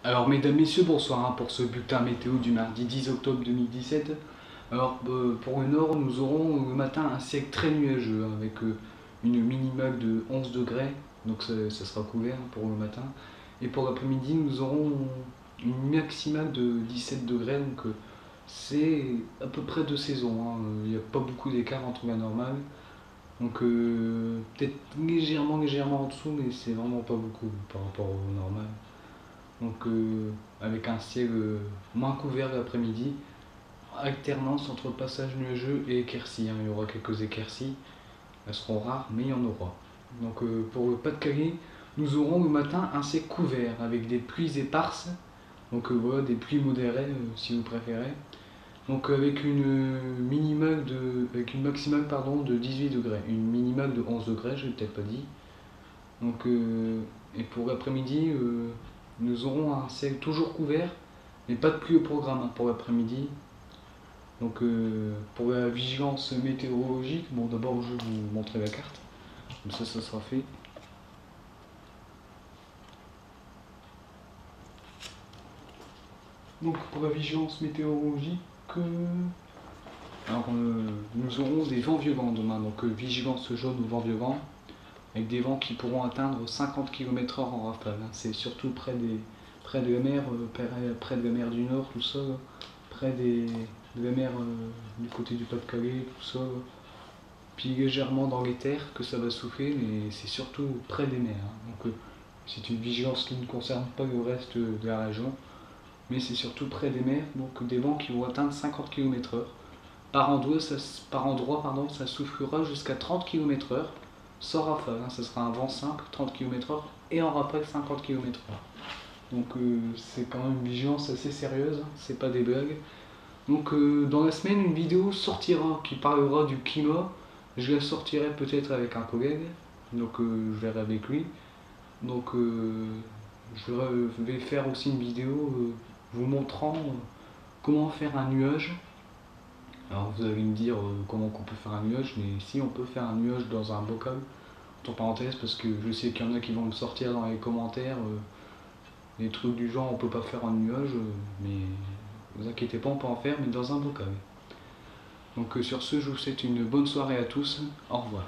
Alors mesdames, messieurs, bonsoir pour ce bulletin météo du mardi 10 octobre 2017. Alors pour le nord, nous aurons le matin un ciel très nuageux avec une minimale de 11 degrés, donc ça sera couvert pour le matin. Et pour l'après-midi, nous aurons une maximale de 17 degrés, donc c'est à peu près de saison, hein. Il n'y a pas beaucoup d'écart entre la normale. Donc peut-être légèrement en dessous, mais c'est vraiment pas beaucoup par rapport au normal. Donc avec un ciel moins couvert l'après-midi, alternance entre passage nuageux et éclaircies, hein. Il y aura quelques éclaircies, elles seront rares, mais il y en aura. Donc pour le Pas-de-Calais, nous aurons le matin un ciel couvert avec des pluies éparses, donc voilà, des pluies modérées si vous préférez. Donc avec avec une maximale de 18 degrés, une minimale de 11 degrés, je l'ai peut-être pas dit. Donc et pour l'après-midi, nous aurons un ciel toujours couvert, mais pas de pluie au programme, hein, pour l'après-midi. Donc pour la vigilance météorologique, bon d'abord je vais vous montrer la carte, comme ça sera fait. Donc pour la vigilance météorologique, nous aurons des vents violents demain, donc vigilance jaune au vent violent, avec des vents qui pourront atteindre 50 km/h en rafale, hein. C'est surtout près de la mer, près de la mer du Nord, tout ça, près de la mer du côté du Pas-de-Calais, tout ça. Puis légèrement dans les terres que ça va souffler, mais c'est surtout près des mers, hein. Donc c'est une vigilance qui ne concerne pas le reste de la région, mais c'est surtout près des mers, donc des vents qui vont atteindre 50 km/h. Par endroit, ça soufflera jusqu'à 30 km/h, sans rafale, hein. Ça sera un vent simple, 30 km/h, et en rafale 50 km/h. Donc c'est quand même une vigilance assez sérieuse, hein. C'est pas des blagues. Donc dans la semaine, une vidéo sortira qui parlera du climat. Je la sortirai peut-être avec un collègue, donc je verrai avec lui. Donc je vais faire aussi une vidéo vous montrant comment faire un nuage. Alors vous allez me dire comment on peut faire un nuage, mais si on peut faire un nuage dans un bocal, entre parenthèses, parce que je sais qu'il y en a qui vont me sortir dans les commentaires des trucs du genre on peut pas faire un nuage, mais vous inquiétez pas, on peut en faire, mais dans un bocal. Donc sur ce, je vous souhaite une bonne soirée à tous, au revoir.